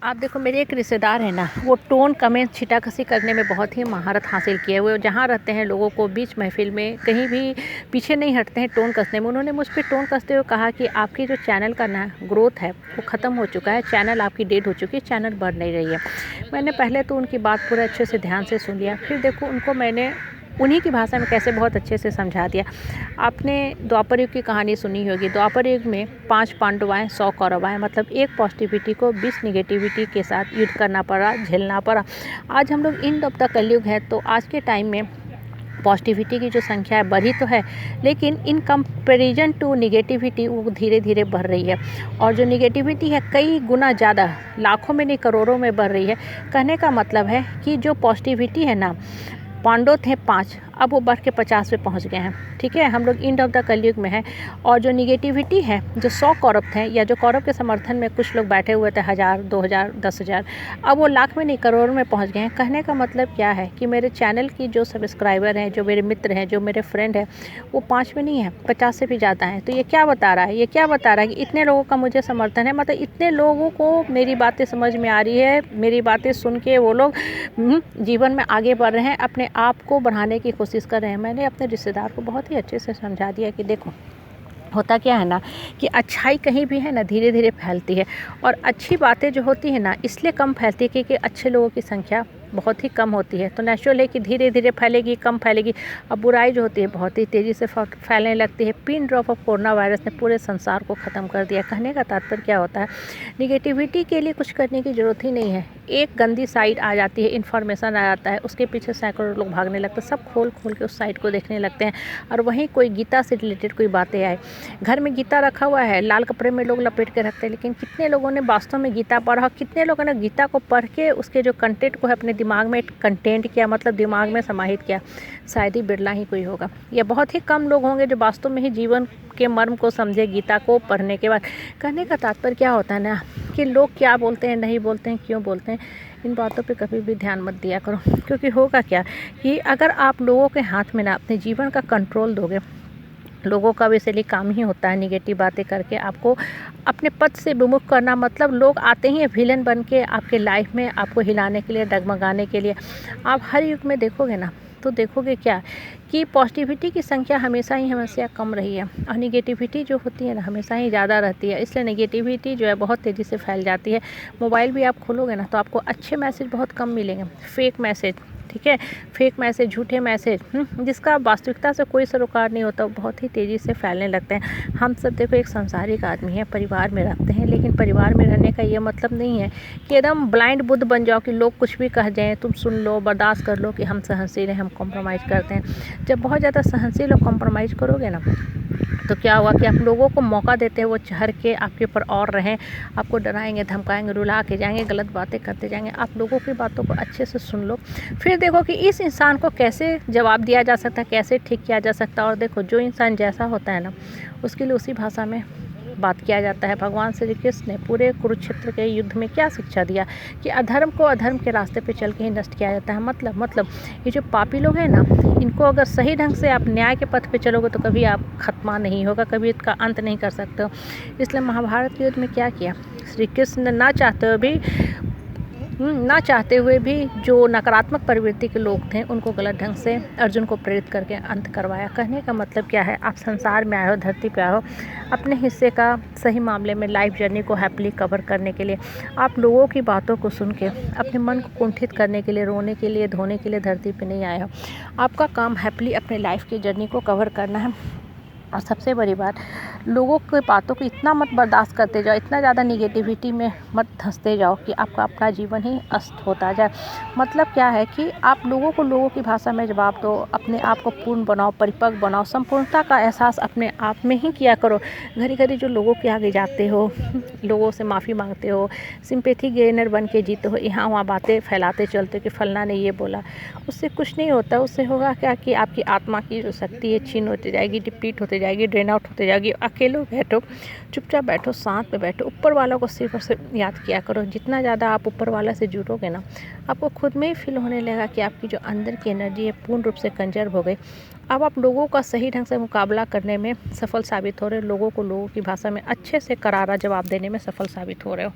आप देखो, मेरे एक रिश्तेदार है ना, वो टोन कमेंट छींटाकशी करने में बहुत ही महारत हासिल किए हुए। जहाँ रहते हैं लोगों को बीच महफिल में कहीं भी पीछे नहीं हटते हैं टोन कसने में। उन्होंने मुझ पे टोन कसते हुए कहा कि आपकी जो चैनल का ना ग्रोथ है वो ख़त्म हो चुका है, चैनल आपकी डेड हो चुकी है, चैनल बढ़ नहीं रही है। मैंने पहले तो उनकी बात पूरे अच्छे से ध्यान से सुन लिया, फिर देखो उनको मैंने उन्हीं की भाषा में कैसे बहुत अच्छे से समझा दिया। आपने द्वापर युग की कहानी सुनी होगी। द्वापर युग में 5 पांडव आए, 100 कौरव आए, मतलब एक पॉजिटिविटी को 20 निगेटिविटी के साथ युद्ध करना पड़ा, झेलना पड़ा। आज हम लोग एंड ऑफ द कलयुग है, तो आज के टाइम में पॉजिटिविटी की जो संख्या है बढ़ी तो है, लेकिन इन कंपैरिजन टू निगेटिविटी वो धीरे धीरे बढ़ रही है। और जो निगेटिविटी है कई गुना ज़्यादा, लाखों में नहीं करोड़ों में बढ़ रही है। कहने का मतलब है कि जो पॉजिटिविटी है ना, पांडव थे 5, अब वो बढ़ के 50 पे पहुंच गए हैं। ठीक है, हम लोग एंड ऑफ द कलयुग में हैं। और जो निगेटिविटी है, जो 100 कौरव थे या जो कौरव के समर्थन में कुछ लोग बैठे हुए थे 1000, 2000, 10,000, अब वो लाख में नहीं करोड़ों में पहुंच गए हैं। कहने का मतलब क्या है कि मेरे चैनल की जो सब्सक्राइबर हैं, जो मेरे मित्र हैं, जो मेरे फ्रेंड हैं, वो 5 में नहीं है, 50 से भी ज़्यादा हैं। तो ये क्या बता रहा है? ये क्या बता रहा है कि इतने लोगों का मुझे समर्थन है, मतलब इतने लोगों को मेरी बातें समझ में आ रही है, मेरी बातें सुन के वो लोग जीवन में आगे बढ़ रहे हैं, अपने आप को बढ़ाने की कोशिश कर रहे हैं। मैंने अपने रिश्तेदार को बहुत ही अच्छे से समझा दिया कि देखो, होता क्या है ना कि अच्छाई कहीं भी है ना धीरे धीरे फैलती है, और अच्छी बातें जो होती है ना इसलिए कम फैलती है क्योंकि अच्छे लोगों की संख्या बहुत ही कम होती है। तो नेचुरल है कि धीरे धीरे फैलेगी, कम फैलेगी। अब बुराई जो होती है बहुत ही तेज़ी से फैलने लगती है। Pin drop of corona virus ने पूरे संसार को ख़त्म कर दिया। कहने का तात्पर्य क्या होता है, निगेटिविटी के लिए कुछ करने की ज़रूरत ही नहीं है। एक गंदी साइड आ जाती है, इन्फॉर्मेशन आ जाता है, उसके पीछे सैकड़ों लोग भागने लगते हैं, सब खोल खोल के उस साइड को देखने लगते हैं। और वहीं कोई गीता से रिलेटेड कोई बातें आए, घर में गीता रखा हुआ है, लाल कपड़े में लोग लपेट के रखते हैं, लेकिन कितने लोगों ने वास्तव में गीता पढ़ा, कितने लोगों ने गीता को पढ़ के उसके जो कंटेंट को है अपने दिमाग में कंटेंट किया, मतलब दिमाग में समाहित किया? शायद ही बिरला ही कोई होगा, या बहुत ही कम लोग होंगे जो वास्तव में ही जीवन के मर्म को समझे गीता को पढ़ने के बाद। कहने का तात्पर्य क्या होता है ना कि लोग क्या बोलते हैं, नहीं बोलते हैं, क्यों बोलते हैं, इन बातों पे कभी भी ध्यान मत दिया करो। क्योंकि होगा क्या कि अगर आप लोगों के हाथ में ना अपने जीवन का कंट्रोल दोगे, लोगों का बेसिकली काम ही होता है निगेटिव बातें करके आपको अपने पद से विमुख करना। मतलब लोग आते ही विलन बन के आपके लाइफ में आपको हिलाने के लिए, डगमगाने के लिए। आप हर युग में देखोगे ना तो देखोगे क्या कि पॉजिटिविटी की संख्या हमेशा कम रही है, और निगेटिविटी जो होती है ना हमेशा ही ज़्यादा रहती है। इसलिए निगेटिविटी जो है बहुत तेज़ी से फैल जाती है। मोबाइल भी आप खोलोगे ना तो आपको अच्छे मैसेज बहुत कम मिलेंगे, फेक मैसेज। ठीक है, फेक मैसेज, झूठे मैसेज, जिसका वास्तविकता से कोई सरोकार नहीं होता, वो बहुत ही तेज़ी से फैलने लगते हैं। हम सब देखो एक सांसारिक आदमी है, परिवार में रहते हैं, लेकिन परिवार में रहने का ये मतलब नहीं है कि एकदम ब्लाइंड बुद्ध बन जाओ कि लोग कुछ भी कह जाएँ तुम सुन लो, बर्दाश्त कर लो कि हम सहनशील हैं, हम कॉम्प्रोमाइज़ करते हैं। जब बहुत ज़्यादा सहनशील और कॉम्प्रोमाइज़ करोगे ना तो क्या हुआ कि आप लोगों को मौका देते हैं वो चढ़ के आपके ऊपर और रहें, आपको डराएंगे, धमकाएंगे, रुला के जाएंगे, गलत बातें करते जाएंगे। आप लोगों की बातों को अच्छे से सुन लो, फिर देखो कि इस इंसान को कैसे जवाब दिया जा सकता है, कैसे ठीक किया जा सकता है। और देखो जो इंसान जैसा होता है ना उसके लिए उसी भाषा में बात किया जाता है। भगवान श्री कृष्ण ने पूरे कुरुक्षेत्र के युद्ध में क्या शिक्षा दिया कि अधर्म को अधर्म के रास्ते पे चल के ही नष्ट किया जाता है। मतलब ये जो पापी लोग हैं ना, इनको अगर सही ढंग से आप न्याय के पथ पे चलोगे तो कभी आप खत्मा नहीं होगा, कभी इसका अंत नहीं कर सकते हो। इसलिए महाभारत के युद्ध में क्या किया, श्री कृष्ण ने ना चाहते हुए भी जो नकारात्मक प्रवृत्ति के लोग थे उनको गलत ढंग से अर्जुन को प्रेरित करके अंत करवाया। कहने का मतलब क्या है, आप संसार में आए हो, धरती पे आए हो अपने हिस्से का सही मामले में लाइफ जर्नी को हैप्पीली कवर करने के लिए। आप लोगों की बातों को सुन के अपने मन को कुंठित करने के लिए, रोने के लिए, धोने के लिए धरती पे नहीं आए हो। आपका काम हैप्पीली अपने लाइफ की जर्नी को कवर करना है। और सबसे बड़ी बात, लोगों की बातों को इतना मत बर्दाश्त करते जाओ, इतना ज़्यादा निगेटिविटी में मत धंसते जाओ कि आपका अपना जीवन ही अस्त होता जाए। मतलब क्या है कि आप लोगों को लोगों की भाषा में जवाब दो, अपने आप को पूर्ण बनाओ, परिपक्व बनाओ, संपूर्णता का एहसास अपने आप में ही किया करो। घड़ी घड़ी जो लोगों के आगे जाते हो, लोगों से माफ़ी मांगते हो, सिंपैथी गेनर बन के जीते हो, यहाँ वहाँ बातें फैलाते चलते हो कि फलना ने ये बोला, उससे कुछ नहीं होता। उससे होगा क्या कि आपकी आत्मा की जो शक्ति है छीन होती जाएगी, डिप्लीट होती जाएगी, ड्रेन आउट होते जाएगी। अकेले बैठो, चुपचाप बैठो, शांत में बैठो, ऊपर वाला को सिर्फ और सिर्फ याद किया करो। जितना ज़्यादा आप ऊपर वाला से जुड़ोगे ना, आपको खुद में ही फील होने लगेगा कि आपकी जो अंदर की एनर्जी है पूर्ण रूप से कंजर्व हो गई। अब आप लोगों का सही ढंग से मुकाबला करने में सफल साबित हो रहे हो, लोगों को लोगों की भाषा में अच्छे से करारा जवाब देने में सफल साबित हो रहे हो।